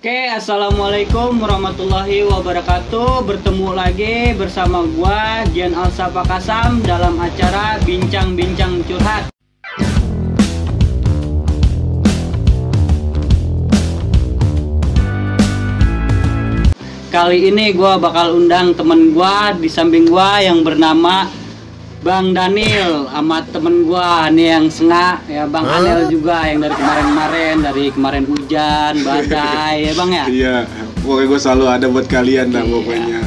Oke, assalamualaikum warahmatullahi wabarakatuh. Bertemu lagi bersama gua Gian Alsapa Kasam dalam acara Bincang-Bincang Curhat. Kali ini gua bakal undang temen gua di samping gua yang bernama Bang Daniel sama temen gua nih yang sengak ya, Bang Anel juga yang dari kemarin hujan, badai ya Bang ya. Iya, pokoknya gue selalu ada buat kalian dah pokoknya.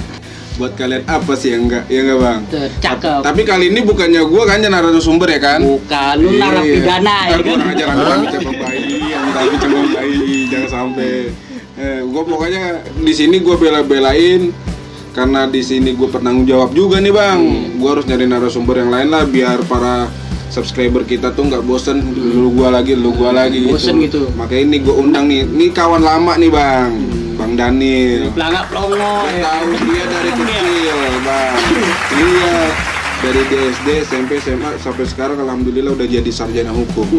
Buat kalian apa sih yang enggak, ya enggak Bang? Cakep. Tapi kali ini bukannya gue kan yang narasumber ya kan? Bukan, lu narapidana ya kan? Kurang ajar aku cabang bayi, jangan sampai. Gue pokoknya di sini gue bela-belain. Karena di sini gue bertanggung jawab juga nih Bang, gue harus nyari narasumber yang lain lah biar para subscriber kita tuh nggak bosen lu gue lagi bosen gitu. Makanya ini gue undang nih kawan lama nih Bang, Bang Daniel. Pelangak plongo. Tahu dia dari kecil Bang, iya dari SD, SMP, SMA sampai sekarang alhamdulillah udah jadi sarjana hukum.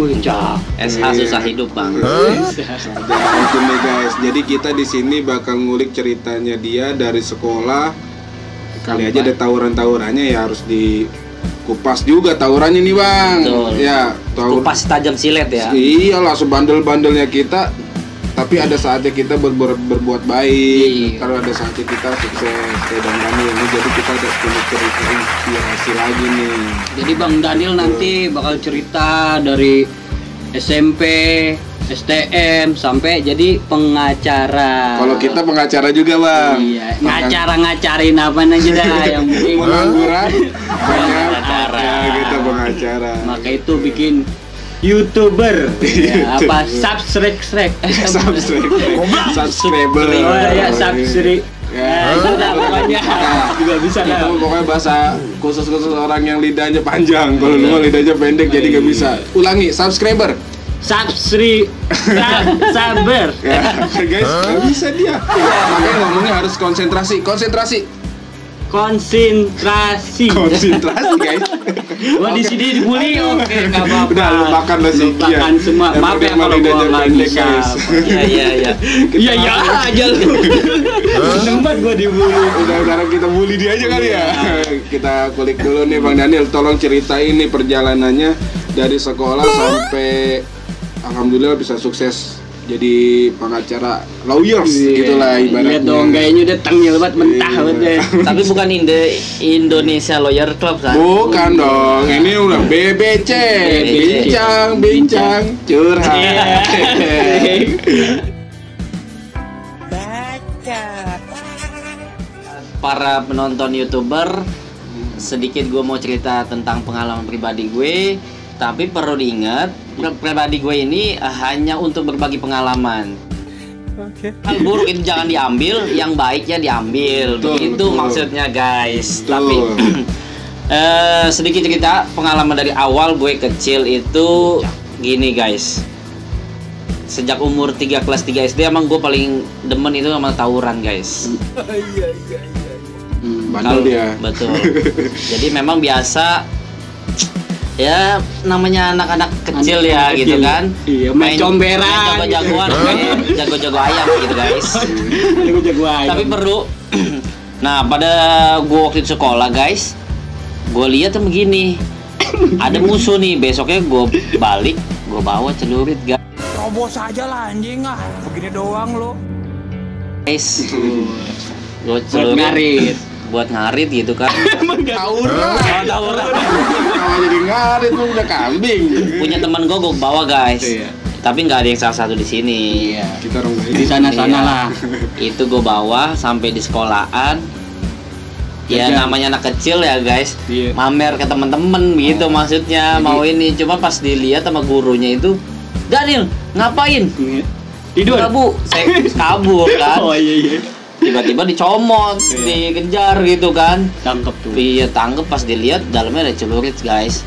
SH susah hidup Bang. Sarjana hukum nih guys. Jadi kita di sini bakal ngulik ceritanya dia dari sekolah. Kali aja ada tawuran-tawurannya ya harus dikupas juga tawurannya nih Bang. Betul. Ya, Kupas tajam silet ya. Iyalah sebandel-bandelnya kita. Tapi ada saatnya kita berbuat baik. Kalau ada saatnya kita sukses kayak Bang Daniel ini, jadi kita ada punya cerita inspirasi lagi nih. Jadi Bang Daniel nanti bakal cerita dari SMP, STM sampai jadi pengacara. Kalau kita pengacara juga Bang. Iya, ngacarin apa aja dah yang penting pengangguran banyak Pengacara. ya, kita pengacara. Maka itu bikin YouTuber ya, apa subscriber oh ya subscribe ya itu dah pokoknya juga bisa itu dah. pokoknya bahasa khusus orang yang lidahnya panjang. Kalau lu lidahnya pendek jadi nggak bisa. Ulangi, subscriber sabar ya guys, nggak bisa dia. Makanya ngomongnya harus konsentrasi guys. Gua di sini dibully, oke nggak apa-apa. Udah lupakan lah sih. Lupakan semua. Maaf ya kalau gua nggak bisa. Iya aja lu. Seneng banget gua dibully. Udah sekarang kita bully dia aja kali ya. Kita kulik dulu nih Bang Daniel, tolong ceritain nih perjalanannya dari sekolah sampai alhamdulillah bisa sukses jadi pengacara lawyers gitulah ibaratnya. Lihat dong gayanya udah tengil banget mentah banget deh. Tapi bukan Indonesia Lawyer Club kan? Bukan dong, ini udah BBC, bincang curhat. Para penonton YouTuber, sedikit gue mau cerita tentang pengalaman pribadi gue. Tapi perlu diingat, pribadi gue ini hanya untuk berbagi pengalaman. Hal buruk itu jangan diambil, yang baiknya diambil. Begitu maksudnya guys. Tapi sedikit cerita pengalaman dari awal gue kecil itu gini guys. Sejak umur kelas 3 SD emang gue paling demen itu sama tawuran guys. Bandel dia. Betul. Jadi memang biasa ya namanya anak-anak kecil ya anak gitu kecil. kan. Iya, main comberan, jago-jagoan, jago-jago ayam gitu guys. Tapi perlu. Nah pada gue waktu itu sekolah guys, gue lihat tuh begini, ada musuh nih. Besoknya gue balik, gue bawa celurit guys. Robos aja lah anjing ah, begini doang lo. Guys, gue celurit buat ngarit gitu kan. Tawuran. Kalau jadi ngarit lu udah kambing. Punya teman gue bawa guys. Tapi nggak ada yang salah satu di sini. Kita orang Di sana-sana lah. Itu gue bawa sampai di sekolahan. Ya namanya anak kecil ya guys. Mamer ke temen-temen gitu maksudnya. Mau ini cuma pas dilihat sama gurunya itu, Daniel ngapain? Tidur. Bu, saya kabur kan. Oh iya. Tiba-tiba dicomot, dikejar gitu kan. Tangkep tuh. Iya tangkep, pas dilihat dalamnya ada celurit guys.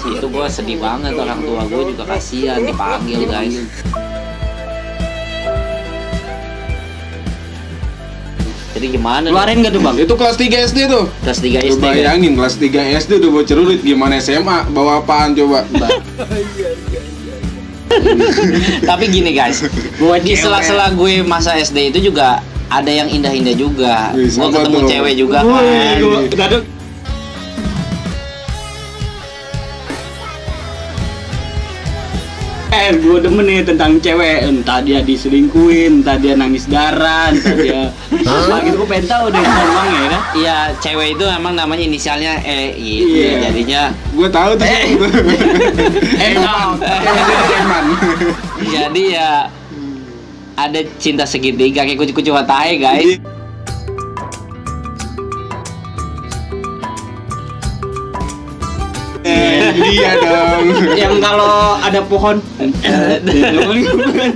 Itu gue sedih banget, orang tua gue juga kasihan dipanggil guys. Jadi gimana? Keluarin gak tuh Bang? Itu kelas 3 SD tuh. Kelas 3 Lu SD. bayangin kelas 3 SD udah bawa celurit, gimana SMA bawa apaan coba? Tapi gini guys, di sela-sela gue masa SD itu juga ada yang indah-indah juga. Wih, Gue sama ketemu tuh. cewek juga kan. Gue demen nih tentang cewek, entah dia diselingkuhin, entah dia nangis darah, entah dia apa gitu. Gue pengen tahu deh ngomong ya kan. Iya, cewek itu emang namanya inisialnya E gitu. Iya. Jadinya Gue tahu tuh. Emang Eman. jadi ya ada cinta segitiga kayak kucu-kucu matahe guys. Iya dong. yang kalau ada pohon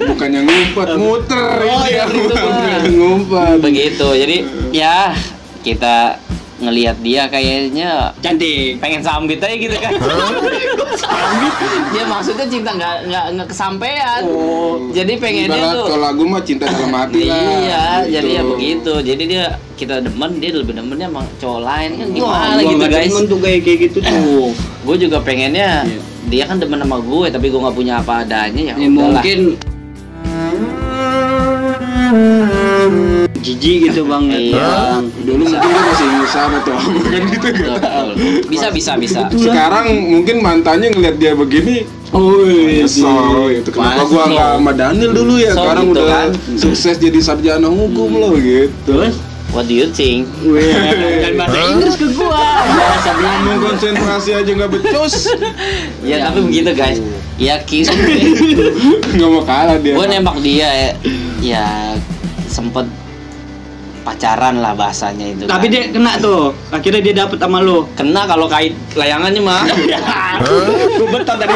Bukan yang ngumpet, muter. Oh, iya, gitu, Bang. Ngumpet. Begitu. Jadi ya kita ngelihat dia kayaknya cantik. pengen sambit aja gitu kan. Dia maksudnya cinta nggak kesampaian. Jadi pengennya Ibarat tuh. kalau lagu mah cinta dalam hati lah. Iya, Gitu. jadi ya begitu. Jadi kita demen, dia lebih demennya emang cowok lain kan gimana Gua gitu nggak guys. demen tuh kayak gitu tuh. Gue juga pengennya Iya. dia kan demen sama gue, tapi gue nggak punya apa adanya ya. Ya, udahlah. mungkin jijik gitu bang. Iya. Bang. Dulu mungkin dia masih sahabat tuh, kan gitu Betul, kan. betul. Bisa. Sekarang mungkin mantannya ngeliat dia begini, kesel gitu. Kenapa Pasti. gua nggak sama Daniel dulu ya? So, Sekarang gitu udah kan. sukses jadi sarjana hukum loh gitu. Terus? What do you think? Dan bahasa Inggris ke gua. Bahasa Belanda. Ngomong konsentrasi aja nggak becus, Ya tapi begitu guys. Ya kisah. nggak mau kalah dia. Gue nembak dia ya sempet pacaran lah bahasanya itu. Tapi kan. dia kena tuh. Akhirnya dia dapet sama lo. kena kalau kait layangannya mah. Gue betul tadi.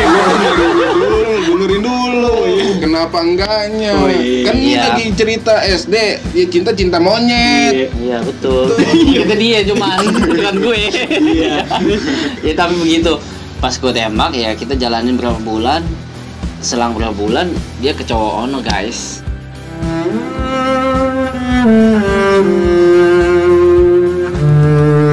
Benerin dulu. Kenapa enggaknya? Oh, iya. Kan ini Iya. lagi cerita SD, ya cinta monyet. Iya betul. Itu dia cuman bukan gue. Iya. Ya tapi begitu. Pas gue tembak ya kita jalanin berapa bulan. Selang berapa bulan dia ke cowok ono guys.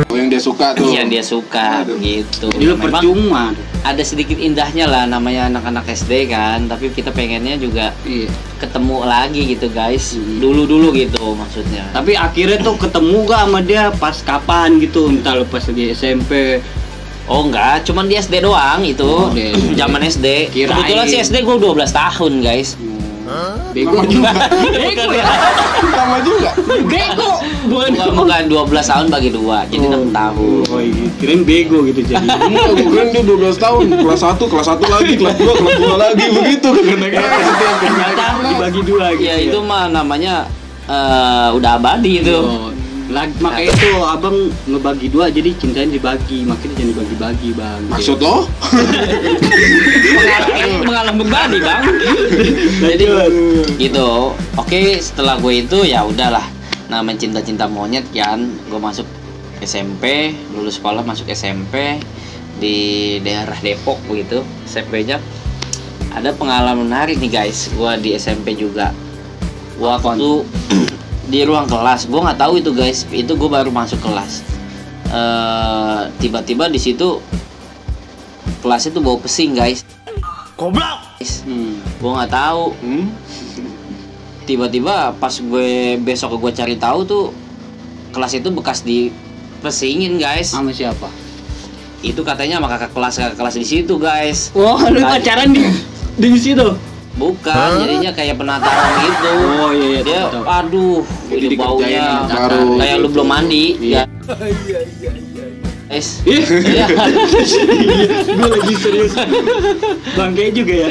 Oh, yang dia suka tuh. Yang dia suka Aduh. begitu. Jadi lo Memang percuma. ada sedikit indahnya lah namanya anak-anak SD kan. Tapi kita pengennya juga Iya. ketemu lagi gitu guys. Dulu-dulu gitu maksudnya. Tapi akhirnya tuh ketemu gak sama dia pas kapan gitu? Entah lo pas lagi SMP. Oh enggak, cuman di SD doang itu. Oh, di SD. Zaman SD. Kirain. Kebetulan sih SD gue 12 tahun, guys. Bego juga. Bego ya. Sama juga. Bego. Bukan 12 tahun bagi 2, jadi 6 tahun. Oh iya, kirain bego gitu jadi. Enggak, gue keren dia 12 tahun, kelas 1 lagi, kelas 2 lagi, begitu kadang-kadang setiap Ternyata dibagi dua gitu. Ya itu mah namanya udah abadi itu. Oh, makanya itu abang ngebagi dua jadi cintanya dibagi, makanya jangan dibagi-bagi bang. Maksud lo? Pengalaman pribadi, Bang. Jadi gitu. Oke, setelah gue itu ya udahlah. Namanya cinta-cinta monyet kan. Gue masuk SMP, lulus sekolah masuk SMP di daerah Depok begitu. SMP-nya ada pengalaman menarik nih guys. Gue di SMP juga. Waktu di ruang kelas, gue nggak tahu itu guys. Itu gue baru masuk kelas. Tiba-tiba di situ kelas itu bau pesing guys. Goblok. Gue nggak tahu. Tiba-tiba pas besok gue cari tahu tuh kelas itu bekas dipesingin guys. Sama siapa? Itu katanya sama kakak kelas di situ guys. Wah, lu pacaran di situ? Bukan, jadinya kayak penataran gitu. Oh iya, Dia, tahu. aduh, Jadi itu baunya dikerjain anak baru. kayak lu belum mandi. Iya. Es. Iya. Iya. Gue lagi serius. Bangke juga ya.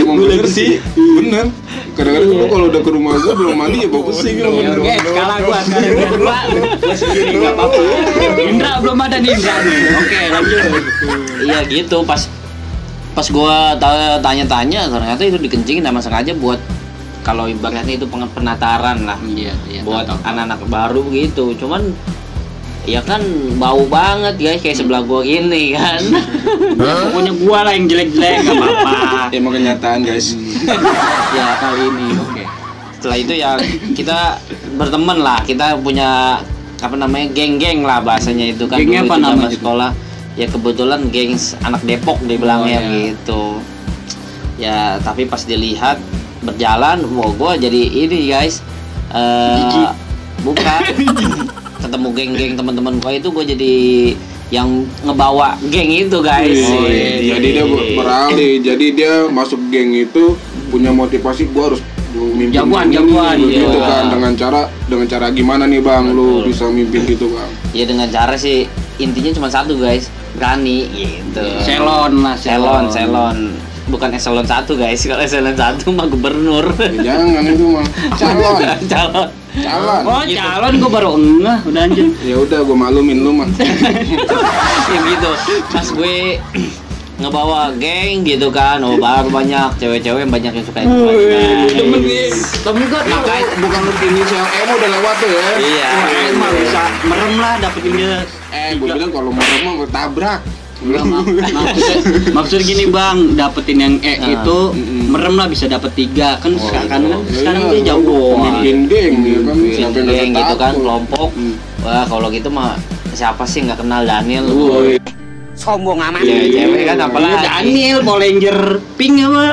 Emang bener sih, bener. Kadang-kadang lu kalau udah ke rumah gua belum mandi ya bau pesing lo. Oke, skala gua sekarang gua sendiri enggak apa-apa. Indra belum ada nih Indra nih. Oke, lanjut. Iya gitu, pas gua tanya-tanya ternyata itu dikencingin sama sengaja buat kalau ibaratnya itu penataran lah. Iya, Buat anak-anak baru gitu. Cuman ya kan bau banget guys kayak sebelah gua gini kan. Ya, pokoknya gua lah yang jelek-jelek enggak apa-apa. Emang kenyataan guys. Ya Kali ini oke. setelah itu ya kita berteman lah, kita punya apa namanya geng-geng lah bahasanya itu kan. Gengnya dulu apa itu zaman namanya? sekolah ya kebetulan geng anak Depok dibilangnya Oh, iya. gitu. Ya tapi pas dilihat berjalan, wah gue jadi ini guys, bukan ketemu geng-geng teman-teman gue itu gue jadi yang ngebawa geng itu guys. Oh, iya. Jadi dia beralih, jadi dia masuk geng itu punya motivasi gue harus mimpin jagoan gitu iya. kan, dengan cara gimana nih bang lu bisa mimpin gitu bang? Ya dengan cara sih intinya cuma satu guys, berani gitu. Selon lah, Selon. Bukan eselon 1 guys, kalau eselon 1 mah gubernur. Ya, jangan itu mah calon. Oh Gitu. calon gue baru enggak, udah anjir. Ya udah gue maklumin lu mah. Ya gitu. Pas gue ngebawa geng gitu kan, oh baru banyak cewek-cewek yang banyak yang suka itu. Temen gue Makanya bukan lu inisial emo udah lewat tuh ya. Iya. emang bisa merem lah dapetin dia. Gue bilang kalau merem mah bertabrak. Maksud gini bang, dapetin yang itu merem lah bisa dapet 3 kan sekarang dia jauh. Mimpin geng ya kan, siapa yang Geng gitu kan, takut. kelompok. Wah kalau gitu mah siapa sih nggak kenal Daniel? Sombong amat. Ya cewek kan apalagi. Daniel Power Ranger pink apa?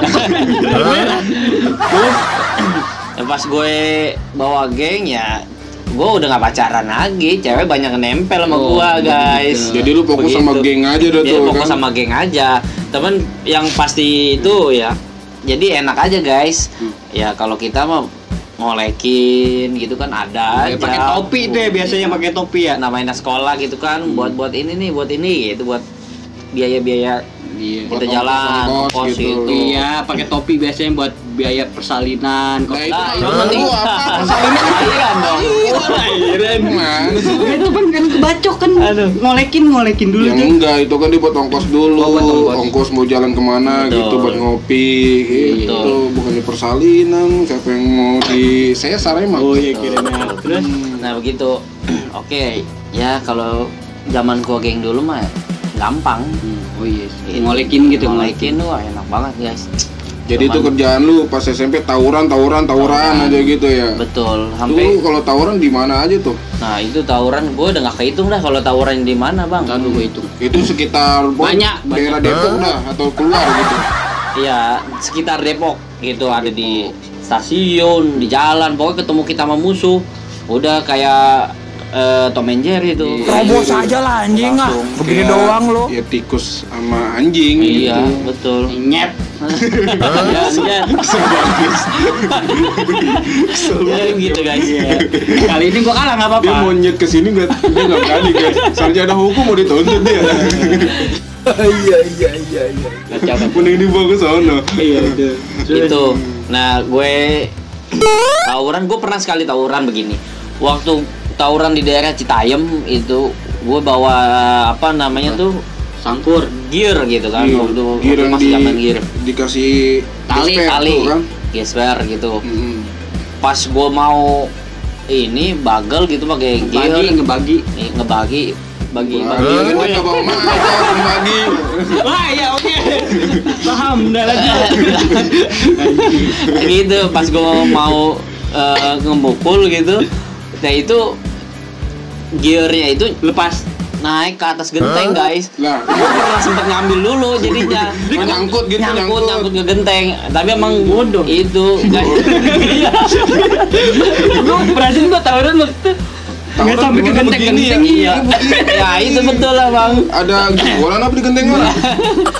Ya, pas gue bawa geng ya gue udah nggak pacaran lagi, cewek banyak yang nempel sama gue guys. Jadi lu fokus sama geng aja dah Jadi tuh fokus kan. sama geng aja. Temen yang pasti itu ya, jadi enak aja guys. Ya kalau kita mah ngolekin gitu kan ada aja. Pakai topi deh biasanya pakai topi ya. Namanya sekolah gitu kan, buat ini nih, buat ini gitu, buat biaya-biaya Iya. kita Buat jalan, ongkos kos gitu. gitu. Iya, pakai topi biasanya buat biaya persalinan. Nah, itu Nah, itu penting. lu apa? Persalinan Akhiran dong. Akhiran. Gimana sih? Itu kan kebacok kan. Ngolekin dulu Yang tuh. enggak, itu kan dia buat ongkos dulu. Oh, buat ongkos. Ongkos mau jalan kemana Betul. gitu, buat ngopi gitu. Betul. Bukannya persalinan, siapa yang mau di sesar emang. Oh iya kira-kira. Terus Nah begitu. Oke, ya kalau zaman gua geng dulu mah gampang. oh iya, ngolekin gitu, Ngolekin wah enak banget guys. Jadi itu Cuman- kerjaan lu pas SMP tawuran aja gitu ya. Betul, Lu sampai kalau tawuran di mana aja tuh? nah itu tawuran gue udah nggak kehitung dah kalau tawuran di mana bang. Tadu gue itu. Itu sekitar Banyak. daerah Depok dah atau keluar gitu. Iya sekitar Depok gitu, ada di stasiun, di jalan, pokoknya ketemu kita sama musuh udah kayak Tom and Jerry itu. Terobos aja lah anjing ah. Langsung. Begini Kayak, doang lo. Ya tikus sama anjing Iya gitu. betul. Nyet. Ya, Ya gitu guys. Kali ini gua kalah nggak Dia apa-apa. mau nyet kesini dia nggak berani guys. Sarjana hukum mau dituntut dia. Kacau. Mending dibawa ke sono. Iya itu. Itu. Nah gue tawuran, gue pernah sekali tawuran begini. Waktu tawuran di daerah Citayam itu gue bawa apa namanya tuh Sangkur. gear gitu kan. Gear. Waktu Gear yang masih zaman gear. dikasih Tali, gesper Tali, tuh kan. gesper gitu. Mm-mm. Pas gue mau ini bagel gitu pakai gear, Ngebagi. ngebagi bagi Wah, bagi. dia nggak bawa makan pagi. Wah iya oke. Paham udah lagi. Gitu pas gue mau ngemukul gitu, nah itu gearnya itu Lepas. naik ke atas genteng guys. Lah, Gue pernah sempet ngambil dulu jadinya. Oh, nyangkut gitu, nyangkut ke genteng. Tapi emang Bodoh. itu guys. Lu berarti gua tawuran waktu nggak sampai ke gimana begini ya? genteng-genteng iya. Ya itu betul lah bang. Ada jualan apa di genteng mana?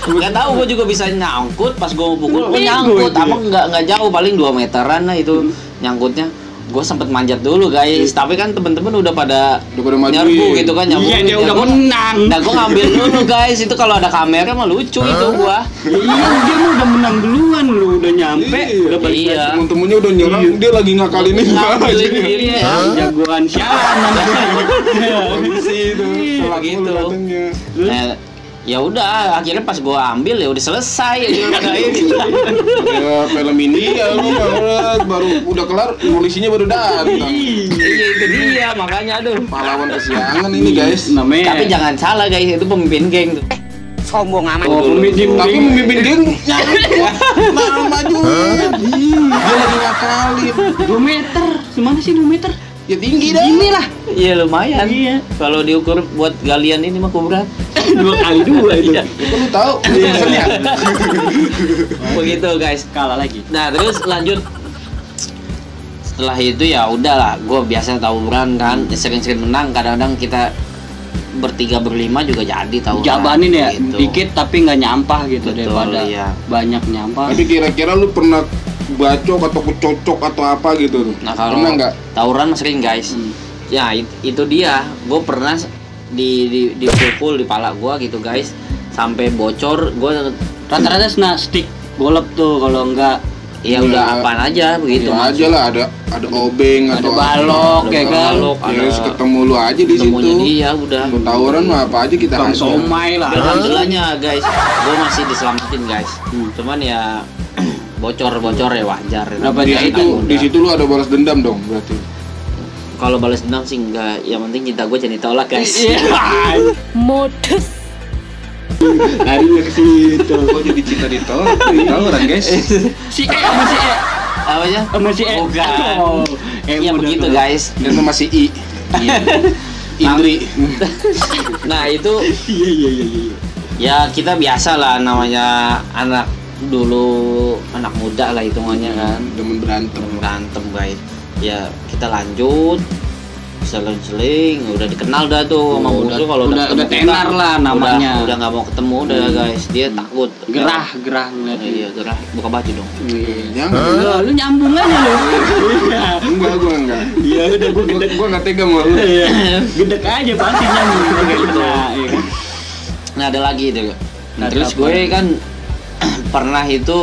Gak tahu gue juga bisa nyangkut pas gue mau pukul. Gue Bego nyangkut, itu ya. apa nggak jauh, paling 2 meteran lah itu nyangkutnya. Gue sempet manjat dulu guys, tapi kan temen-temen udah pada Majuin. nyerbu gitu kan, nyambung. Iya dia udah menang. Nah gue ngambil dulu guys, itu kalau ada kamera mah lucu itu gua. Iya dia mah udah menang duluan lu udah nyampe Iya. udah balik Iya. lagi. Temen-temennya udah nyerang, dia lagi ngakalin ini Ngambil aja. gearnya. Jagoan sialan namanya. Polisi itu, Iya, salah gitu. mulu datangnya. Nah, ya udah akhirnya pas gua ambil ya udah selesai ya Ya film ini ya lu baru udah kelar, polisinya baru datang. Iya itu dia makanya aduh. Pahlawan kesiangan ini guys. Namanya. Tapi jangan salah guys, itu pemimpin geng tuh. Sombong amat. Oh, pemimpin Tapi geng. memimpin geng mau maju. Dia lagi ngakalin. 2 meter. Semana sih 2 meter? Ya tinggi dah. Gini lah. Iya lumayan. Iya. Kalau diukur buat galian ini mah kubrat. 2 kali 2 itu. Iya. Kok lu tahu? Pesennya. Begitu guys. Kalah lagi. Nah terus lanjut. Setelah itu ya udahlah, gue biasa tawuran kan, sering-sering menang. Kadang-kadang kita bertiga berlima juga jadi tawuran. Jabanin ya, gitu. dikit tapi nggak nyampah gitu. Betul, daripada iya. banyak nyampah. Tapi kira-kira lu pernah bacok atau kecocok atau apa gitu? Nah kalau Pernah nggak? tawuran mah sering guys. Ya itu dia, gue pernah dipukul di pala gue gitu guys, sampai bocor. Gue Rata-rata kena stick golep tuh kalau enggak ya udah apaan aja begitu. Ya aja lah, ada obeng ada atau balok Ada ya kan. balok, apa. Ya ada ketemu lu aja di situ. ketemunya dia udah. Lu tawuran mah apa aja kita Bang hajar. somai lah. Alhamdulillahnya guys, gue masih diselamatin guys. Cuman ya bocor ya wajar. Berapa Di Ya, situ udah. di situ lu ada balas dendam dong berarti. Kalau balas dendam sih enggak, yang penting cinta gue jadi ditolak guys. Iya. Modus. Larinya ke situ. Kok jadi cinta ditolak? Tawuran guys. Si sama si Apa aja? sama si Bukan. Oh, Ya udah begitu tuh. guys. Dan itu masih I. Iya. Indri. Nah itu Iya. ya kita biasa lah, namanya anak dulu, anak muda lah hitungannya kan. Demen berantem. Berantem guys. Ya kita lanjut seling-seling, udah dikenal dah tuh sama Oh, musuh. udah- Kalau udah ketemu tenar lah namanya. udah nggak mau ketemu udah guys, dia takut Gerah ngeliat. Iya gerah, buka baju dong. Jangan. Lu nyambung aja lu. Enggak, gua enggak. Iya udah gua gedek. Gua enggak tega sama lu. Iya. Gedek aja pasti nyambung. Nah, iya kan. Nah ada lagi tuh. Nah, Terus apa? gue kan pernah itu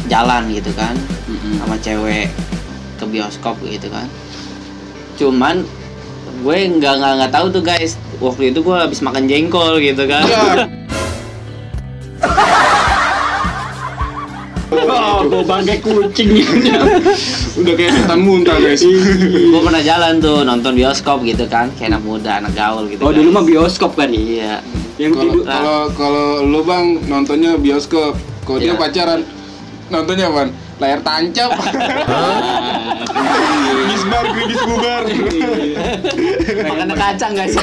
jalan gitu kan sama cewek ke bioskop gitu kan. Cuman gue nggak tahu tuh guys, waktu itu gue habis makan jengkol gitu kan. Ya. Oh, gua bangke kucing. Udah kayak setan muntah guys. Gue pernah jalan tuh nonton bioskop gitu kan, kayak anak muda, anak gaul gitu. Oh, guys. dulu mah bioskop kan. Iya. Yang tidur Kalau lu Bang nontonnya bioskop, kalau dia Iya. pacaran nontonnya apa? Layar tancap. Gisbar, gisbubar. Makan kacang guys.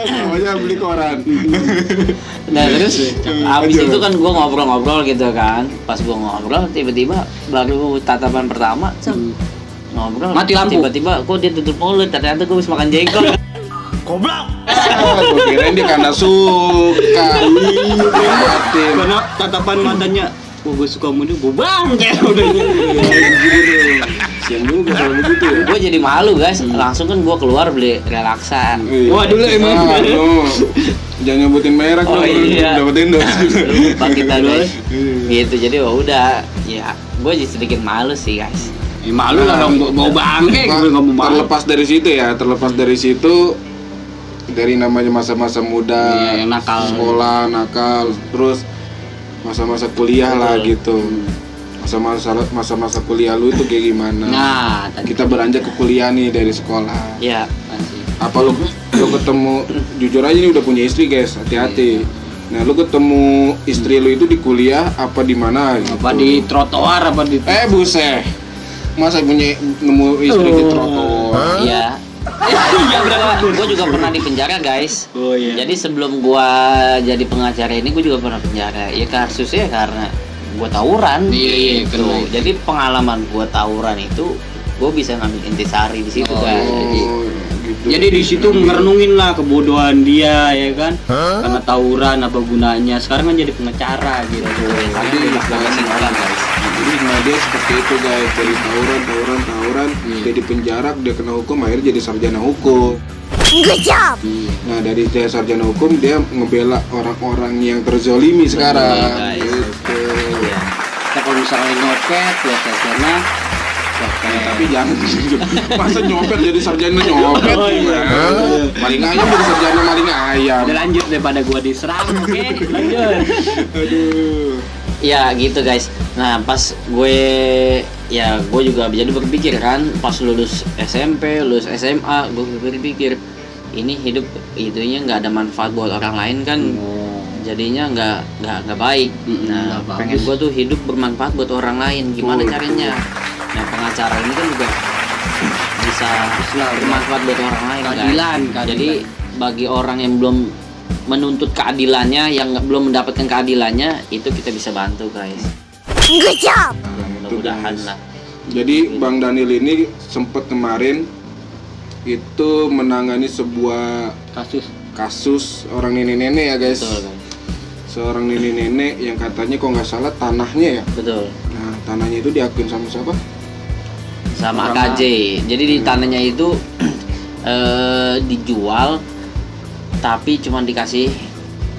Namanya beli koran. Nah terus abis itu kan gue ngobrol-ngobrol gitu kan. Pas gue ngobrol tiba-tiba baru tatapan pertama ngobrol Mati lampu. tiba-tiba kok dia tutup mulut, ternyata gue habis makan jengkol. Gue kirain dia karena suka. Liatin. karena tatapan matanya. Oh, gue suka sama dia, gue bangke udah Siang juga kalau begitu ya. Gue jadi malu guys, langsung kan gue keluar beli relaksan. Wah, dulu emang. Jangan nyebutin merek Oh, dong, iya. dapetin dong. Lupa kita guys. Gitu jadi udah ya gue jadi sedikit malu sih guys. Malu lah dong, mau bangke gue nggak mau malu. Terlepas dari situ, dari namanya masa-masa muda, Iya, nakal. sekolah, nakal, terus masa-masa kuliah lah gitu. Masa-masa kuliah lu itu kayak gimana? Nah, tadi Kita beranjak ke kuliah nih dari sekolah. Ya Apa lu ketemu, jujur aja ini udah punya istri guys, hati-hati. Nah, lu ketemu istri lu itu di kuliah apa di mana gitu? apa di trotoar apa di Buset. Masa punya nemu istri di trotoar? ya. Gue juga pernah di penjara guys. Oh iya. Jadi sebelum gua jadi pengacara ini gue juga pernah penjara. Ya kasusnya karena gua tawuran. Iya, gitu. kena. Jadi pengalaman gua tawuran itu gue bisa ngambil intisari di situ kan. Oh, gitu. Jadi di situ merenungin lah kebodohan dia ya kan. Karena tawuran apa gunanya. Sekarang kan jadi pengacara gitu. Jadi bebas-bebasin orang guys. Jadi nah dia seperti itu guys, dari tawuran, dia di penjara, dia kena hukum, akhirnya jadi sarjana hukum. Good job. Nah dari dia sarjana hukum, dia ngebela orang-orang yang terzolimi sekarang. guys. Gitu. Iya. Kita kalau misalnya nyopet ya sarjana. Tapi jangan masa nyopet jadi sarjana nyopet. Oh, iya. Maling ayam jadi sarjana maling ayam. Udah lanjut daripada gua diserang. Oke, lanjut. Aduh. Ya gitu guys. Nah pas gue juga jadi berpikir kan, pas lulus SMP, lulus SMA, gue berpikir ini hidup itunya nggak ada manfaat buat orang lain kan, jadinya nggak baik. Nah nggak pengen bagus. gue tuh hidup bermanfaat buat orang lain. Gimana caranya? Nah pengacara ini kan juga bisa bisa bermanfaat buat orang lain. Keadilan, Guys. Jadi bagi orang yang belum menuntut keadilannya, yang belum mendapatkan keadilannya, itu kita bisa bantu guys. Good job. Mudah-mudahan guys. lah. Jadi Bang Daniel ini sempat kemarin itu menangani sebuah kasus orang nenek-nenek ya guys. Betul guys. Seorang nenek-nenek yang katanya kok nggak salah tanahnya ya. Betul. Nah tanahnya itu diakuin sama siapa? Sama Orang KJ. Jadi di tanahnya itu dijual, tapi cuma dikasih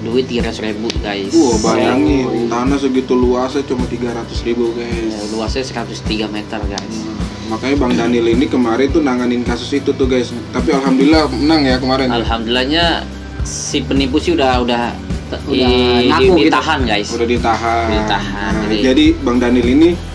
duit 300.000 guys. Bayangin tanah segitu luasnya cuma 300.000 guys. Ya, luasnya 103 meter guys. Makanya Bang Daniel ini kemarin tuh nanganin kasus itu tuh guys. Tapi alhamdulillah menang ya kemarin. Alhamdulillahnya si penipu sih udah ngaku gitu. ditahan guys. Udah ditahan. Nah, Jadi jadi Bang Daniel ini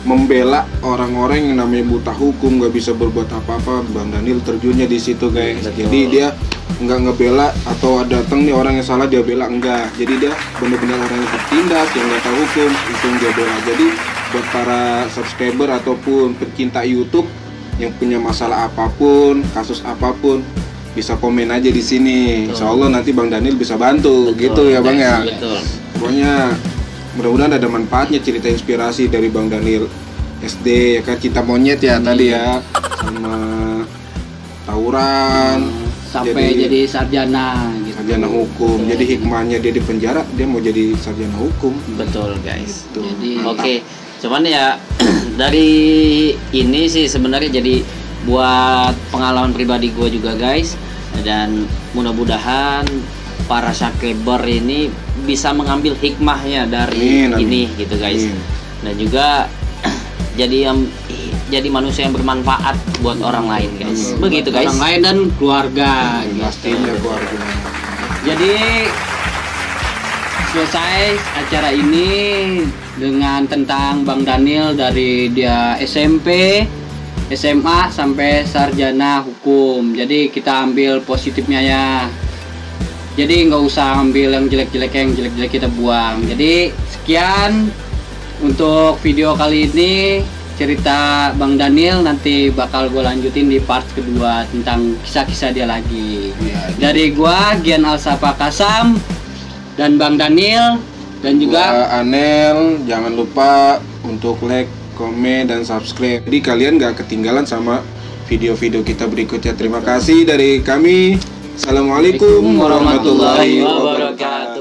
membela orang-orang yang namanya buta hukum, nggak bisa berbuat apa-apa. Bang Daniel terjunnya di situ guys. Betul. Jadi dia nggak ngebela atau datang nih orang yang salah dia bela, enggak. Jadi dia benar-benar orang yang bertindak, yang nggak tahu hukum, itu yang dia bela. Jadi buat para subscriber ataupun pecinta YouTube yang punya masalah apapun, kasus apapun, bisa komen aja di sini. Insya Allah nanti Bang Daniel bisa bantu. Betul, Gitu ya Bang ya. betul. Pokoknya mudah-mudahan ada manfaatnya cerita inspirasi dari Bang Daniel SD ya kan, cinta monyet ya tadi ya, sama tawuran sampai jadi sarjana gitu. sarjana hukum. Jadi hikmahnya dia di penjara, dia mau jadi sarjana hukum. Betul guys. Tuh. Jadi Oke, cuman ya dari ini sih sebenarnya jadi buat pengalaman pribadi gue juga guys, dan mudah-mudahan para subscriber ini bisa mengambil hikmahnya dari Amin. ini gitu guys. Amin. Dan juga jadi manusia yang bermanfaat buat orang lain guys. Begitu guys. orang lain dan keluarga gitu. Pastinya keluarga. Jadi selesai acara ini dengan tentang Bang Daniel dari dia SMP, SMA sampai sarjana hukum. Jadi kita ambil positifnya ya. Jadi nggak usah ambil yang jelek-jelek kita buang. Jadi sekian untuk video kali ini, cerita Bang Daniel. Nanti bakal gue lanjutin di part kedua tentang kisah-kisah dia lagi. Dari gua Gian Alsapa Kasam dan Bang Daniel dan juga Anel, jangan lupa untuk like, komen, dan subscribe. Jadi kalian gak ketinggalan sama video-video kita berikutnya. Terima kasih dari kami. Assalamualaikum warahmatullahi wabarakatuh.